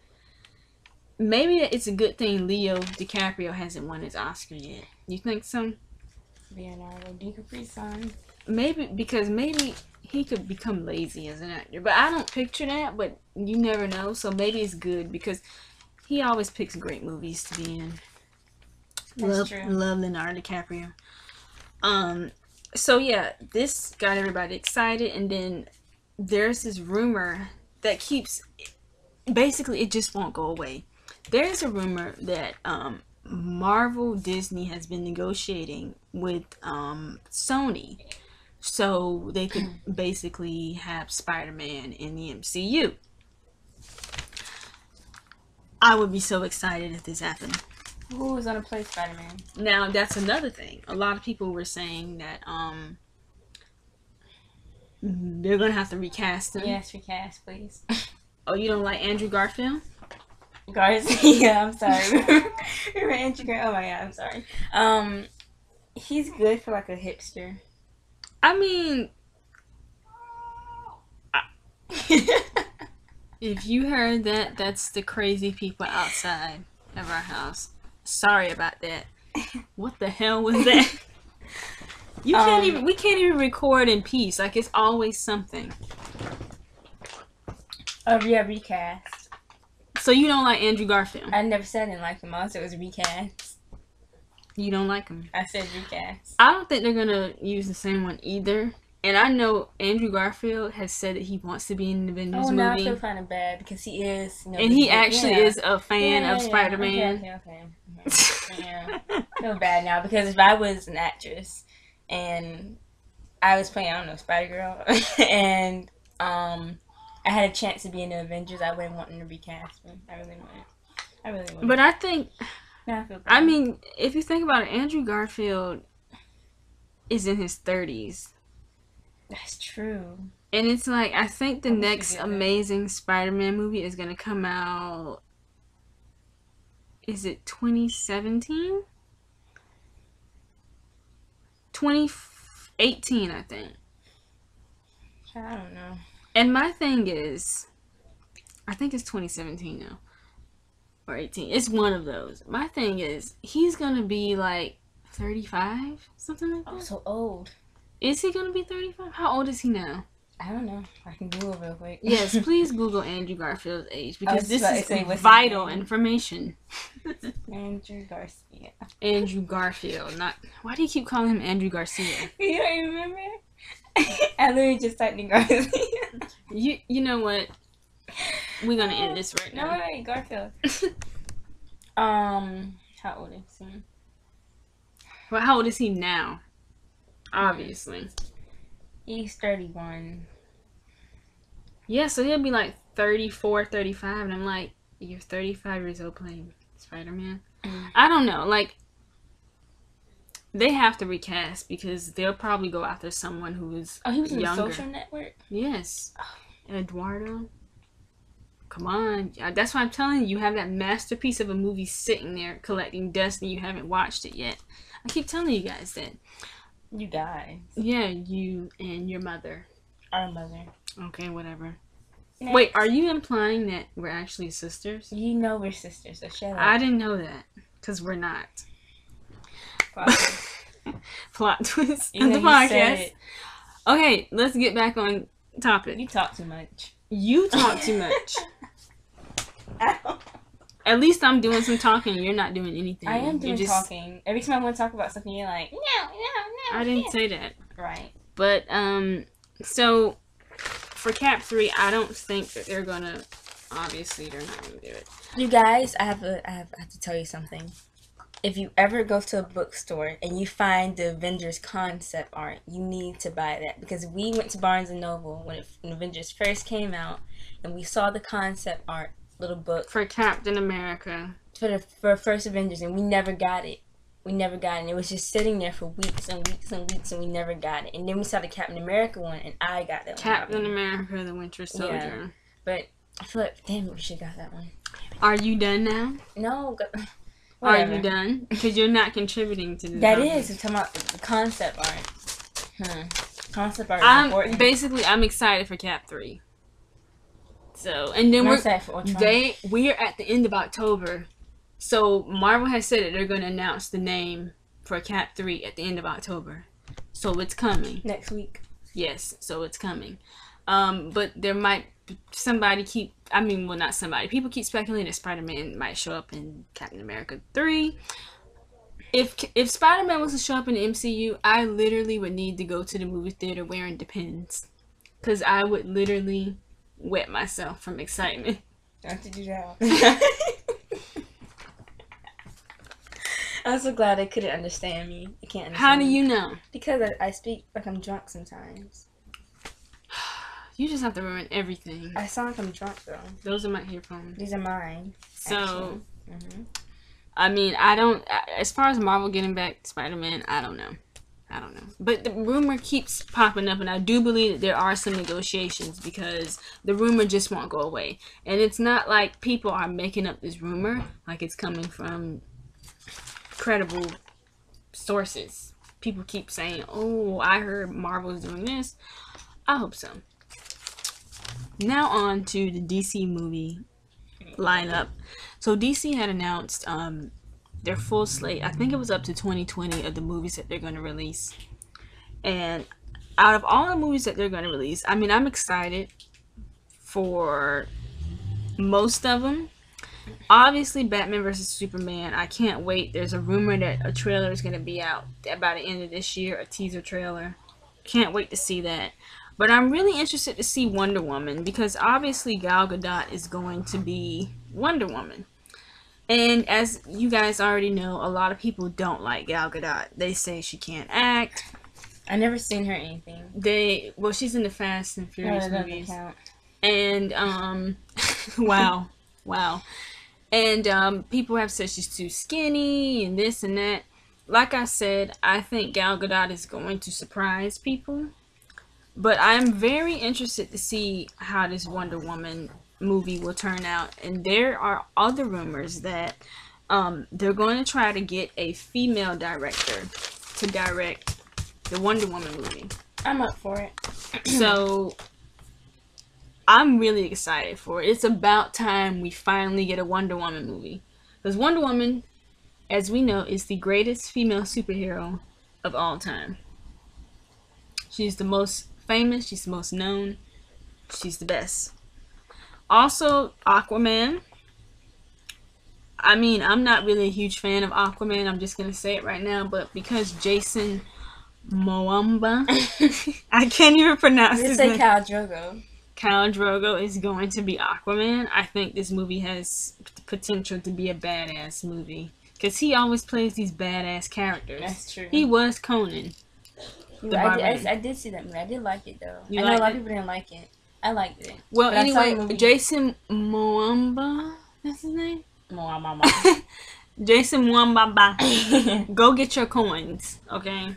Maybe it's a good thing Leo DiCaprio hasn't won his Oscar yet. You think so? Leonardo DiCaprio. Maybe, because maybe he could become lazy as an actor. But I don't picture that, but you never know. So maybe it's good, because he always picks great movies to be in. That's true. Love Leonardo DiCaprio. So yeah, this got everybody excited, and then there's this rumor that keeps... Basically, it just won't go away. There's a rumor that Marvel Disney has been negotiating with Sony, so they could basically have Spider-Man in the MCU. I would be so excited if this happened. Who was gonna play Spider-Man? Now, that's another thing. A lot of people were saying that they're gonna have to recast him. Yes, recast, please. Oh, you don't like Andrew Garfield? Garcia, I'm sorry. Remember Andrew Garfield? Oh my god, I'm sorry. He's good for like a hipster. I mean, if you heard that, that's the crazy people outside of our house. Sorry about that. What the hell was that? We can't even record in peace. Like, it's always something. Oh yeah, recast. So you don't like Andrew Garfield? I never said I didn't like him. I said it was recast. You don't like him? I said recast. I don't think they're gonna use the same one either. And I know Andrew Garfield has said that he wants to be in the Avengers movie. Oh, now I feel kind of bad because he is. And he actually is a fan of Spider-Man. Okay. Yeah. I feel bad now because if I was an actress and I was playing, I don't know, Spider-Girl, and I had a chance to be in the Avengers, I wouldn't want them to recast me. I really wouldn't. But I think, now I feel bad. I mean, if you think about it, Andrew Garfield is in his 30s. That's true. And it's like, I think the next Amazing Spider-Man movie is going to come out, is it 2017? 2018, I think. I don't know. And my thing is, I think it's 2017 now. Or 18. It's one of those. My thing is, he's going to be like 35? Something like that? Oh, so old. Is he going to be 35? How old is he now? I don't know. I can Google real quick. Yes, please Google Andrew Garfield's age, because this is vital information. Andrew Garcia. Andrew Garfield. Not. Why do you keep calling him Andrew Garcia? You don't even remember? I literally just typed in Garcia. You know what? We're gonna end this right now. No, wait, Garfield. How old is he? Well, how old is he now? Obviously. He's 31. Yeah, so he'll be like 34, 35, and I'm like, you're 35 years old playing Spider-Man? I don't know, like, they have to recast because they'll probably go after someone who is he was in younger. the Social Network? Yes. Eduardo. Come on. That's why I'm telling you, you have that masterpiece of a movie sitting there collecting dust and you haven't watched it yet. I keep telling you guys that. You guys. Yeah, you and your mother. Our mother. Okay, whatever. Next. Wait, are you implying that we're actually sisters? You know we're sisters, so shut up. I didn't know that, because we're not. Plot twist in the podcast. Okay, let's get back on topic. You talk too much. You talk too much. At least I'm doing some talking and you're not doing anything. I am doing talking. Every time I want to talk about something, you're like, no. I didn't say that. Right. But, so, for Cap 3, I don't think that they're gonna, obviously, they're not gonna do it. You guys, I have to tell you something. if you ever go to a bookstore and you find the Avengers concept art, you need to buy that, because we went to Barnes and Noble when Avengers first came out, and we saw the concept art little book For Captain America. for first Avengers, and we never got it. We never got it. And it was just sitting there for weeks and weeks and weeks, and we never got it. And then we saw the Captain America one, and I got that one. Captain America, the Winter Soldier. Yeah. But I feel like, damn it, we should have got that one. Are you done now? No. Are you done? Because you're not contributing to this. That is, we're talking about the concept art. Concept art is important. Basically, I'm excited for Cap 3. So, and then we're at the end of October. So, Marvel has said that they're going to announce the name for Cap 3 at the end of October. So, it's coming. Next week. Yes, so it's coming. But there might people keep speculating that Spider-Man might show up in Captain America 3. If Spider-Man was to show up in the MCU, I literally would need to go to the movie theater wearing Depends. Because I would literally wet myself from excitement. Don't you do that. I'm so glad they couldn't understand me. I can't understand How do you know? Because I speak like I'm drunk sometimes. You just have to ruin everything. I sound like I'm drunk, though. Those are my earphones. These are mine. So, I mean, I don't... As far as Marvel getting back Spider-Man, I don't know. But the rumor keeps popping up, and I do believe that there are some negotiations, because the rumor just won't go away. And it's not like people are making up this rumor, like it's coming from credible sources. People keep saying, oh, I heard Marvel is doing this. I hope so. Now on to the DC movie lineup. So DC had announced their full slate. I think it was up to 2020 of the movies that they're going to release. And out of all the movies that they're going to release, I mean, I'm excited for most of them. Obviously, Batman vs. Superman, I can't wait. There's a rumor that a trailer is going to be out by the end of this year, a teaser trailer. Can't wait to see that. But I'm really interested to see Wonder Woman, because obviously Gal Gadot is going to be Wonder Woman. And as you guys already know, a lot of people don't like Gal Gadot. They say she can't act. I never seen her in anything. Well, she's in the Fast and Furious movies. Count. And wow. And people have said she's too skinny and this and that. Like I said, I think Gal Gadot is going to surprise people. But I'm very interested to see how this Wonder Woman movie will turn out. And there are other rumors that they're going to try to get a female director to direct the Wonder Woman movie. I'm up for it. So I'm really excited for it. It's about time we finally get a Wonder Woman movie. Because Wonder Woman, as we know, is the greatest female superhero of all time. She's the most famous, she's the most known, she's the best. Also, Aquaman. I mean, I'm not really a huge fan of Aquaman, I'm just gonna say it right now, but because Jason Momoa, I can't even pronounce his name. Khal Drogo is going to be Aquaman. I think this movie has the potential to be a badass movie, because he always plays these badass characters. That's true. He was Conan. I did see that movie. I did like it, though. I know a lot of people didn't like it. I liked it. Well, but anyway, Jason Momoa, that's his name? Jason Momoa. Go get your coins, okay?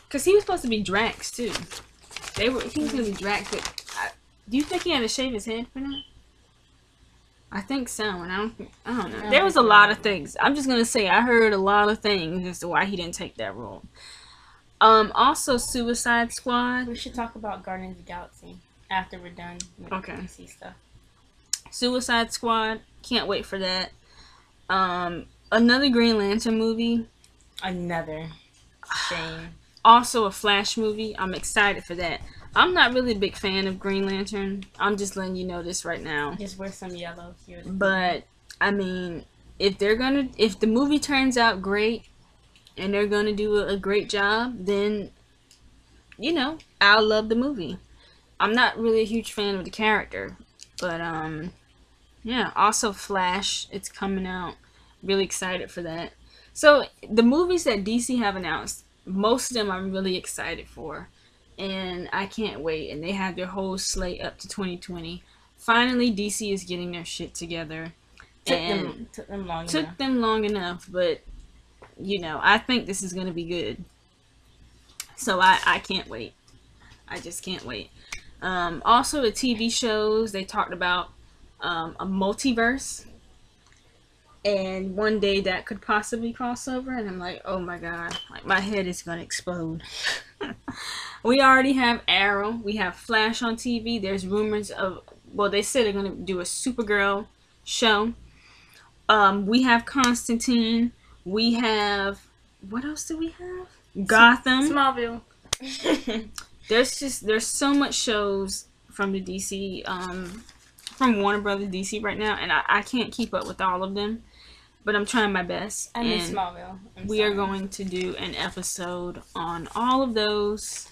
Because he was supposed to be Drax, too. He was going to be Drax, but do you think he had to shave his head for that? I think so, and I don't know. There was a lot of things. I'm just going to say I heard a lot of things as to why he didn't take that role. Also, Suicide Squad. We should talk about Guardians of the Galaxy after we're done with DC stuff. Suicide Squad. Can't wait for that. Another Green Lantern movie. Another. Shame. Also a Flash movie. I'm excited for that. I'm not really a big fan of Green Lantern. I'm just letting you know this right now. Just wear some yellow. But, I mean, if the movie turns out great, and they're going to do a great job, then, you know, I'll love the movie. I'm not really a huge fan of the character. But, yeah. Also, Flash. It's coming out. Really excited for that. So the movies that DC have announced, most of them I'm really excited for, and I can't wait. And they have their whole slate up to 2020. Finally, DC is getting their shit together, and took them long enough. But I think this is gonna be good. So I can't wait. I just can't wait. Also, the TV shows they talked about a multiverse, and one day that could possibly cross over, and I'm like, oh my god, like my head is gonna explode. We already have Arrow, we have Flash on TV. There's rumors of, well, they said they're gonna do a Supergirl show. We have Constantine. We have, what else do we have? Gotham. Smallville. There's so much shows from the DC, from Warner Brothers DC right now, and I can't keep up with all of them, but I'm trying my best. I miss Smallville. We are going to do an episode on all of those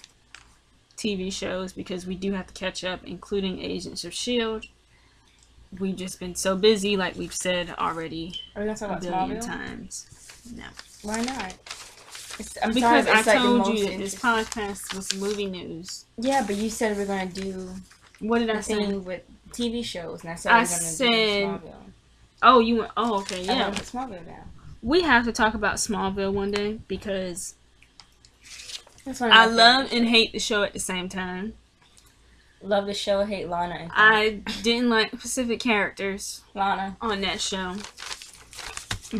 TV shows because we do have to catch up, including Agents of S.H.I.E.L.D. We've just been so busy, like we've said already Are we gonna talk a about billion Smallville? times. No. Why not? Because I told you that this podcast was movie news. Yeah, but you said we're gonna do What did I the say? thing with TV shows, and I said I we're gonna said- do Smallville. Oh, you went. Oh, okay, I yeah. want to put Smallville down. We have to talk about Smallville one day because That's one of I my love favorite and hate the show at the same time. shows. Love the show, hate Lana. And I didn't like specific characters Lana. on that show,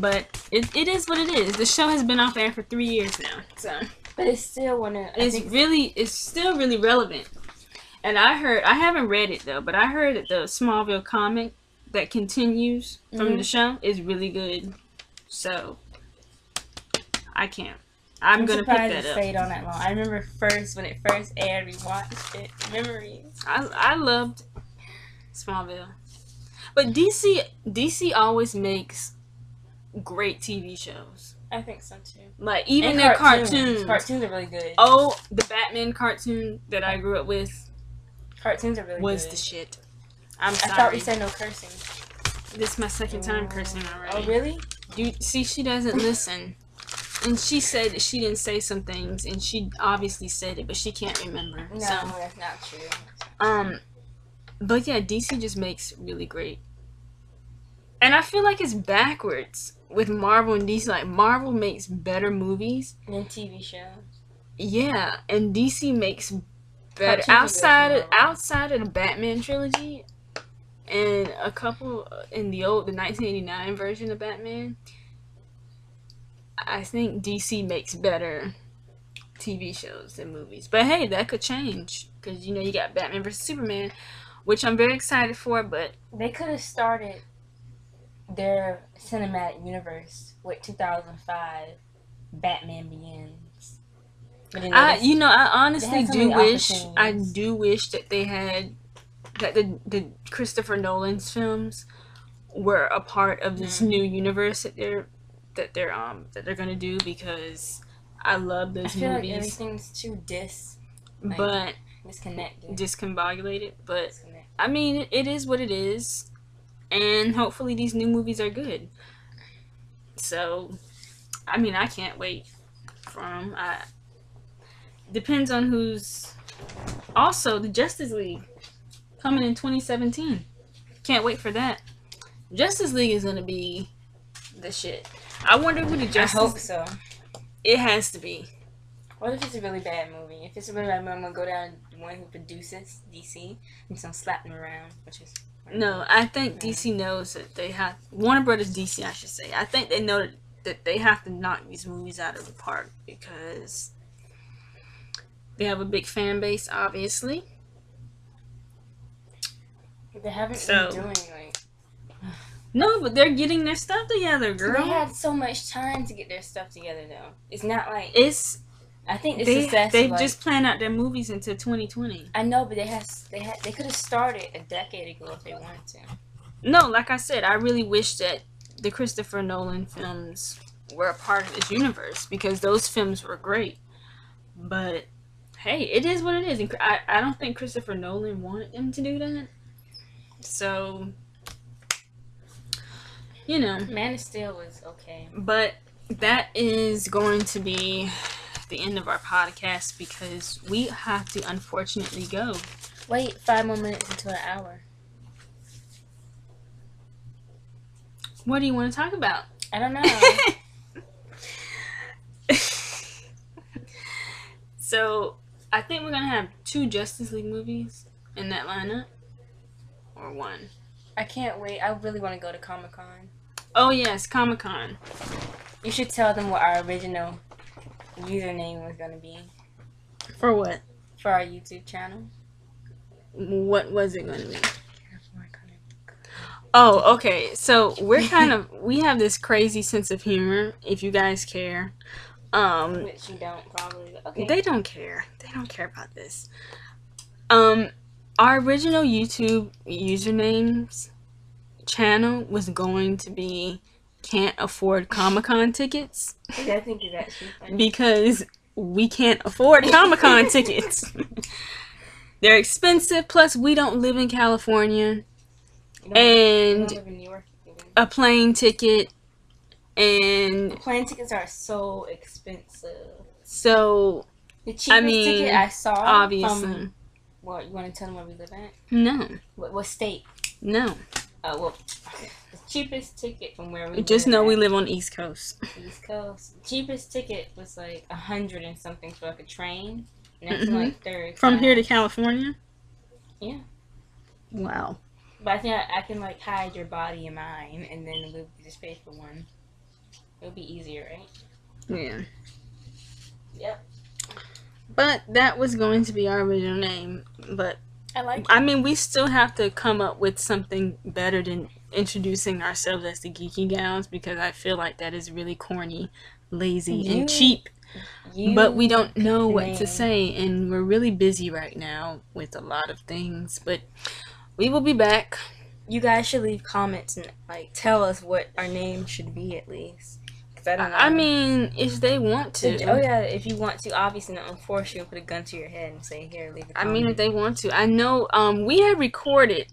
but it is what it is. The show has been off air for 3 years now, so But it's still one of. it's still really relevant. And I haven't read it though, but I heard that the Smallville comic that continues from the show is really good. So I can't. I'm gonna pick surprised that it up. stayed on that long. I remember when it first aired, we watched it. Memories. I loved Smallville, but DC always makes great TV shows. I think so too. Like even And their cartoons. Cartoons are really good. Oh, the Batman cartoon that I grew up with Cartoons are really was good. the shit. I'm I sorry. thought we said no cursing. This is my second time cursing already. Oh, really? See, she doesn't listen. And she said that she didn't say some things, and she obviously said it, but she can't remember. No, So, that's not true. but yeah, DC just makes really great. And I feel like it's backwards with Marvel and DC. Like, Marvel makes better movies. And then TV shows. Yeah, and DC makes better. Cartoons are good for Outside of the Batman trilogy, and a couple in the 1989 version of Batman, I think DC makes better TV shows than movies. But hey, that could change because you got Batman vs Superman, which I'm very excited for. But They could have started their cinematic universe with 2005 Batman Begins. But then I honestly they had so do many wish opportunities. that they had that the Christopher Nolan's films were a part of this new universe that they're gonna do, because I love I those feel like movies, everything's too but disconnected. discombobulated. But I mean, it is what it is, and hopefully these new movies are good. So, I mean, I can't wait for them. Depends on who's. Also, the Justice League coming in 2017. Can't wait for that. Justice League is gonna be the shit. I wonder who the Justice. I hope so. It has to be. What if it's a really bad movie? If it's a really bad movie, I'm gonna go down to the one who produces DC and so slap them around, which is. No, I think DC knows that they have Warner Brothers DC. I should say. I think they know that they have to knock these movies out of the park because they have a big fan base, obviously. They haven't So- been doing like. No, but they're getting their stuff together, girl. They had so much time to get their stuff together, though. It's not like It's I think the they've success. just planned out their movies into 2020. I know, but they could have started a decade ago if they wanted to. No, like I said, I really wish that the Christopher Nolan films were a part of this universe because those films were great. But hey, it is what it is. And I don't think Christopher Nolan wanted them to do that. So you know. Man of Steel was okay. But that is going to be the end of our podcast because we have to unfortunately go. Wait, 5 more minutes into an hour. What do you want to talk about? I don't know. So, I think we're going to have 2 Justice League movies in that lineup. Or 1. I can't wait. I really want to go to Comic-Con. Oh, yes, Comic-Con. You should tell them what our original username was going to be. For what? For our YouTube channel. What was it going to be? Oh, okay. So we're we have this crazy sense of humor, if you guys care. Which you don't probably. Okay. They don't care. They don't care about this. Our original YouTube usernames channel was going to be Can't Afford Comic-Con Tickets. I think it's actually funny. Because we can't afford Comic-Con tickets. They're expensive, plus we don't live in California. And live in New York, a plane ticket, and plane tickets are so expensive. So the cheapest ticket I saw, obviously. What, you want to tell them where we live at? No. What state? No. Well, the cheapest ticket from where we just know we live on the East Coast. East Coast. The cheapest ticket was like $100 and something for like a train, and that's like third. From here to California. Yeah. Wow. But I think I can like hide your body and mine, and then we'll just pay for one. It'll be easier, right? Yeah. Yep. But that was going to be our original name. But I like it. I mean, we still have to come up with something better than introducing ourselves as the Geeky Gals, because I feel like that is really corny, lazy, and cheap. But we don't know what to say, and we're really busy right now with a lot of things. But we will be back. You guys should leave comments and like tell us what our name should be at least. Cause I don't know. I mean, if they want to. Oh yeah, if you want to, obviously not force you and put a gun to your head and say, "Here, leave a comment." I mean, if they want to. I know. We had recorded.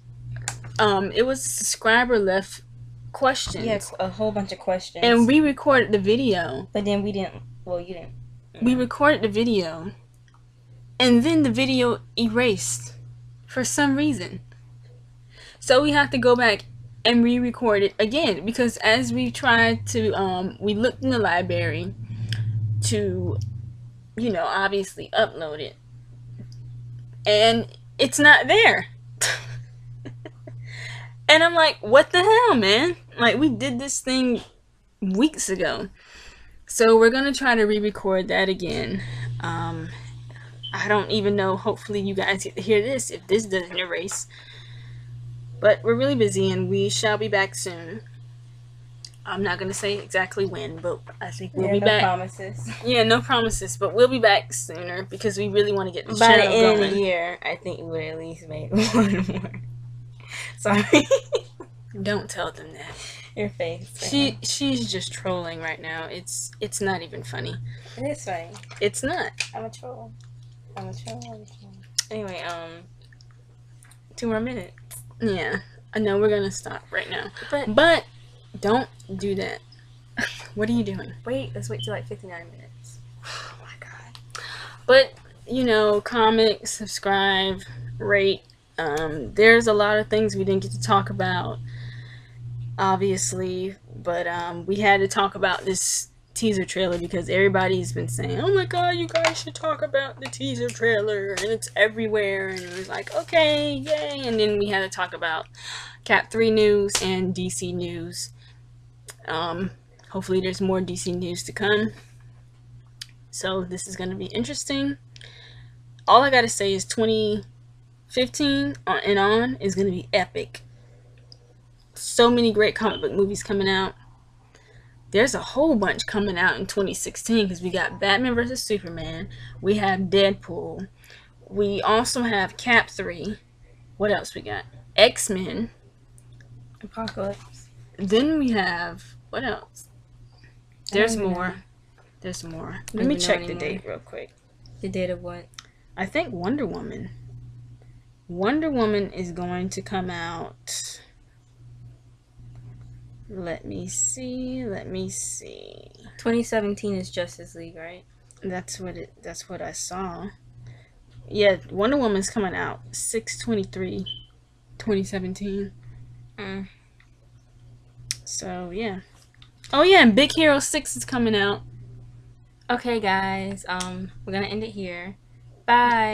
It was subscriber left questions. Yeah, a whole bunch of questions. And we recorded the video. But then we didn't. Well, you didn't. We recorded the video, and then the video erased for some reason. So we have to go back and re-record it again, because as we tried to, we looked in the library to, obviously upload it, and it's not there. And I'm like, what the hell, man? Like, we did this thing weeks ago. So we're going to try to re-record that again. I don't even know. Hopefully you guys get to hear this if this doesn't erase. But we're really busy, and we shall be back soon. I'm not going to say exactly when, but I think we'll be back. No promises. Yeah, no promises, but we'll be back sooner because we really want to get this By channel the end going. of the year, I think we would at least make one more. Sorry. Don't tell them that. Your face. She's just trolling right now. It's not even funny. It is funny. It's not. I'm a troll. Anyway, 2 more minutes. Yeah, I know we're gonna stop right now. But don't do that. What are you doing? Wait, let's wait till like 59 minutes. Oh my god. But, comment, subscribe, rate. There's a lot of things we didn't get to talk about, obviously, but we had to talk about this teaser trailer because everybody's been saying, oh my god, you guys should talk about the teaser trailer, and it's everywhere, and it was like, okay, yay. And then we had to talk about Cap 3 news and DC news. Hopefully there's more DC news to come, so this is going to be interesting. All I gotta say is 2015 and on is going to be epic. So many great comic book movies coming out. There's a whole bunch coming out in 2016 because we got Batman vs. Superman. We have Deadpool. We also have Cap 3. What else we got? X-Men. Apocalypse. Then we have... What else? There's more. There's more. Let me check the date real quick. The date of what? I think Wonder Woman. Wonder Woman is going to come out... Let me see. Let me see. 2017 is Justice League, right? That's what I saw. Yeah, Wonder Woman's coming out 6/23, 2017. Mm. So yeah. Oh yeah, and Big Hero 6 is coming out. Okay, guys. We're gonna end it here. Bye.